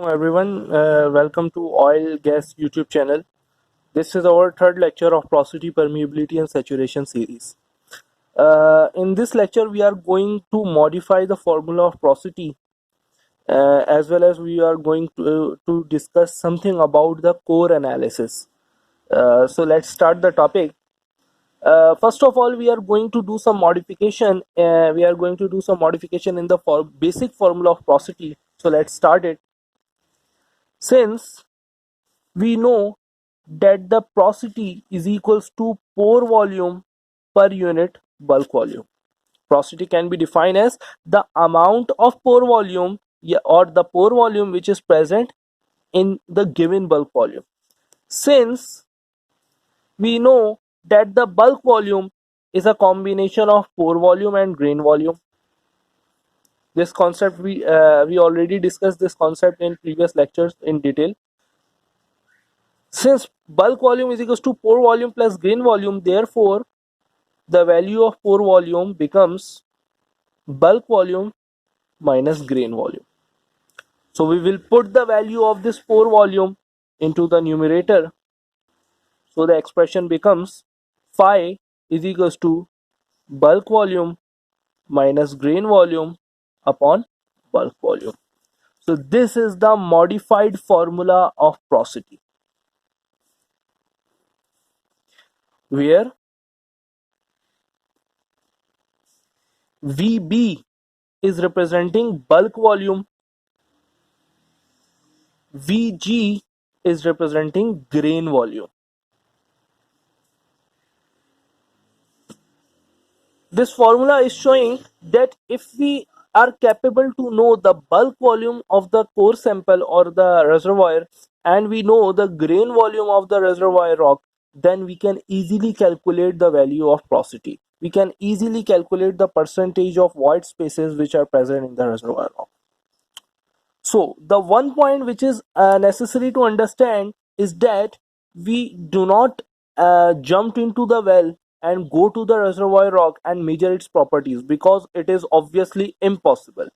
everyone. Welcome to Oil Gas YouTube channel. This is our third lecture of porosity, permeability, and saturation series. In this lecture, we are going to modify the formula of porosity, as well as we are going to discuss something about the core analysis. So let's start the topic. First of all, we are going to do some modification. We are going to do some modification in the basic formula of porosity. So let's start it. Since we know that the porosity is equals to pore volume per unit bulk volume. Porosity can be defined as the amount of pore volume or the pore volume which is present in the given bulk volume. Since we know that the bulk volume is a combination of pore volume and grain volume. This concept we already discussed this concept in previous lectures in detail. Since bulk volume is equals to pore volume plus grain volume, therefore the value of pore volume becomes bulk volume minus grain volume. So we will put the value of this pore volume into the numerator. So the expression becomes phi is equals to bulk volume minus grain volume upon bulk volume. So this is the modified formula of porosity, where VB is representing bulk volume, Vg is representing grain volume. This formula is showing that if we are capable to know the bulk volume of the core sample or the reservoir, and we know the grain volume of the reservoir rock, then we can easily calculate the value of porosity. We can easily calculate the percentage of void spaces which are present in the reservoir rock. So the one point which is necessary to understand is that we do not jump into the well and go to the reservoir rock and measure its properties, because it is obviously impossible.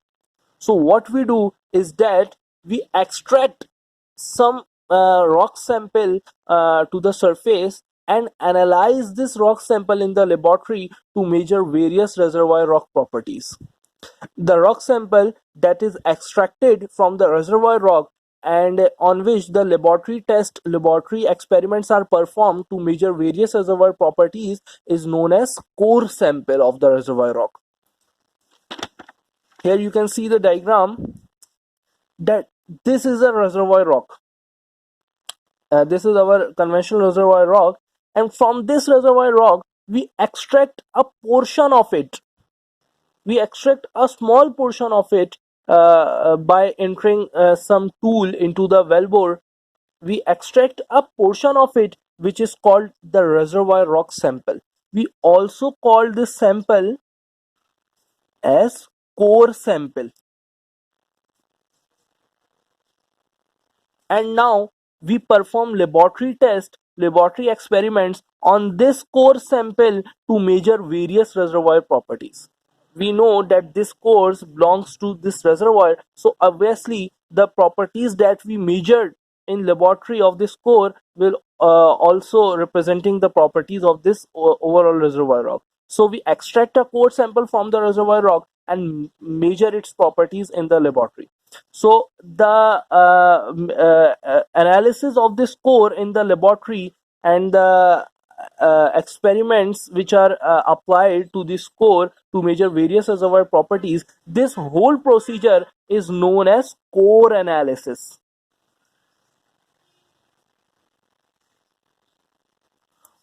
So what we do is that we extract some rock sample to the surface and analyze this rock sample in the laboratory to measure various reservoir rock properties. The rock sample that is extracted from the reservoir rock and on which the laboratory experiments are performed to measure various reservoir properties is known as core sample of the reservoir rock. Here you can see the diagram that this is a reservoir rock. This is our conventional reservoir rock, and from this reservoir rock we extract a portion of it. We extract a small portion of it by entering some tool into the wellbore. We extract a portion of it which is called the reservoir rock sample. We also call this sample as core sample. And now we perform laboratory experiments on this core sample to measure various reservoir properties. We know that this core belongs to this reservoir, so obviously the properties that we measured in laboratory of this core will also representing the properties of this overall reservoir rock. So we extract a core sample from the reservoir rock and measure its properties in the laboratory. So the analysis of this core in the laboratory and the experiments which are applied to this core to measure various reservoir properties, this whole procedure is known as core analysis.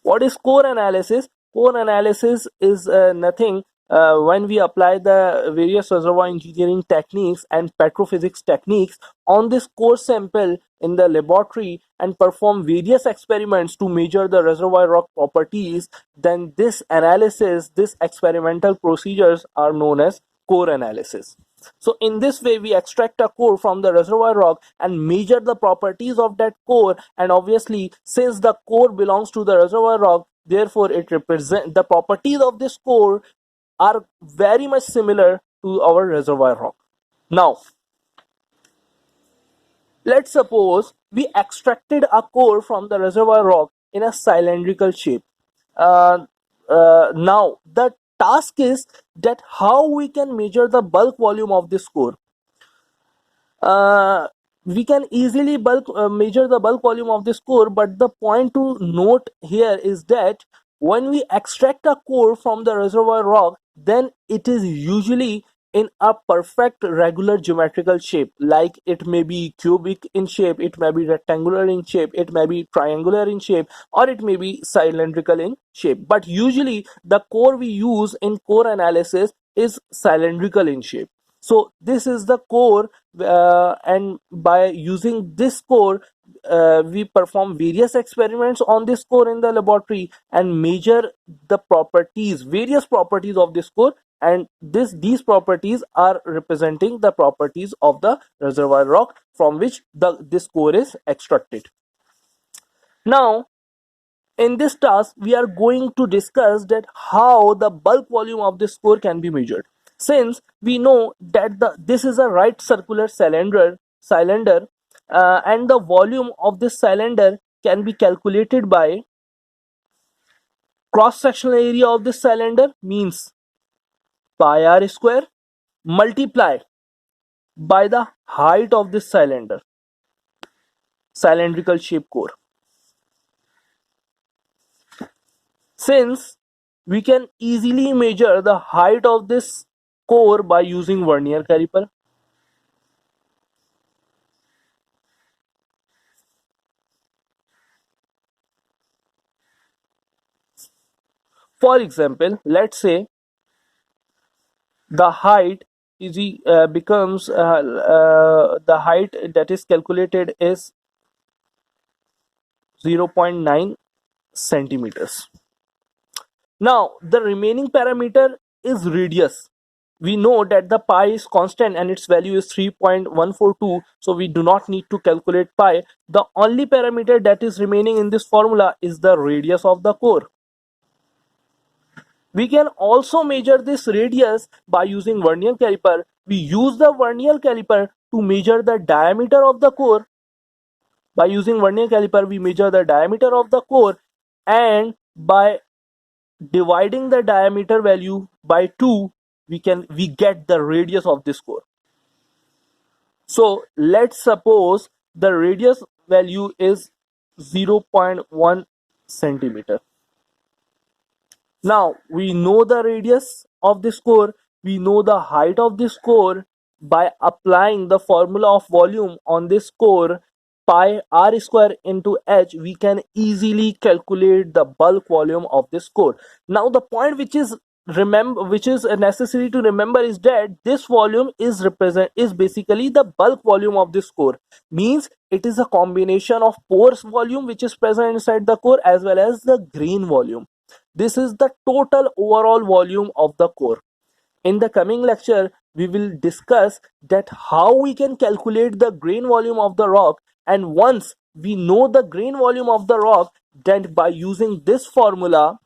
What is core analysis? Core analysis is nothing when we apply the various reservoir engineering techniques and petrophysics techniques on this core sample in the laboratory and perform various experiments to measure the reservoir rock properties, then this analysis, this experimental procedures are known as core analysis. So in this way we extract a core from the reservoir rock and measure the properties of that core, and obviously since the core belongs to the reservoir rock, therefore it represents the properties of this core are very much similar to our reservoir rock. Now Let's suppose we extracted a core from the reservoir rock in a cylindrical shape. Uh, Now, the task is that how we can measure the bulk volume of this core. uh, we can easily measure the bulk volume of this core, but the point to note here is that when we extract a core from the reservoir rock, then it is usually in a perfect regular geometrical shape. Like, it may be cubic in shape, it may be rectangular in shape, it may be triangular in shape, or it may be cylindrical in shape. But usually the core we use in core analysis is cylindrical in shape. So this is the core, and by using this core, we perform various experiments on this core in the laboratory and measure the properties, various properties of this core, and these properties are representing the properties of the reservoir rock from which this core is extracted. Now, in this task, we are going to discuss that how the bulk volume of this core can be measured. Since we know that this is a right circular cylinder, and the volume of this cylinder can be calculated by cross-sectional area of this cylinder, means pi r square, multiply by the height of this cylindrical shape core. Since we can easily measure the height of this core by using vernier caliper. For example, let's say the height becomes the height that is calculated is 0.9 centimeters. Now, the remaining parameter is radius. We know that the pi is constant and its value is 3.142, so we do not need to calculate pi. The only parameter that is remaining in this formula is the radius of the core. We can also measure this radius by using vernier caliper. We use the vernier caliper to measure the diameter of the core. By using vernier caliper, we measure the diameter of the core, and by dividing the diameter value by 2, we get the radius of this core. So let's suppose the radius value is 0.1 centimeter. Now we know the radius of this core, we know the height of this core. By applying the formula of volume on this core, pi r square into h, we can easily calculate the bulk volume of this core. Now the point which is necessary to remember is that this volume is basically the bulk volume of this core. Means it is a combination of pores volume which is present inside the core as well as the grain volume. This is the total overall volume of the core. In the coming lecture, we will discuss that how we can calculate the grain volume of the rock, and once we know the grain volume of the rock, then by using this formula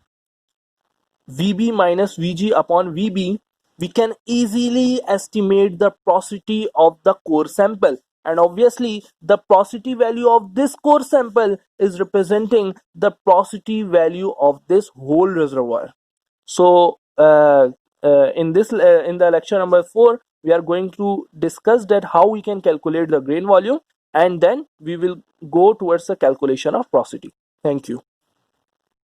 Vb minus Vg upon Vb, we can easily estimate the porosity of the core sample. And obviously, the porosity value of this core sample is representing the porosity value of this whole reservoir. So, in the lecture number 4, we are going to discuss that how we can calculate the grain volume, and then we will go towards the calculation of porosity. Thank you.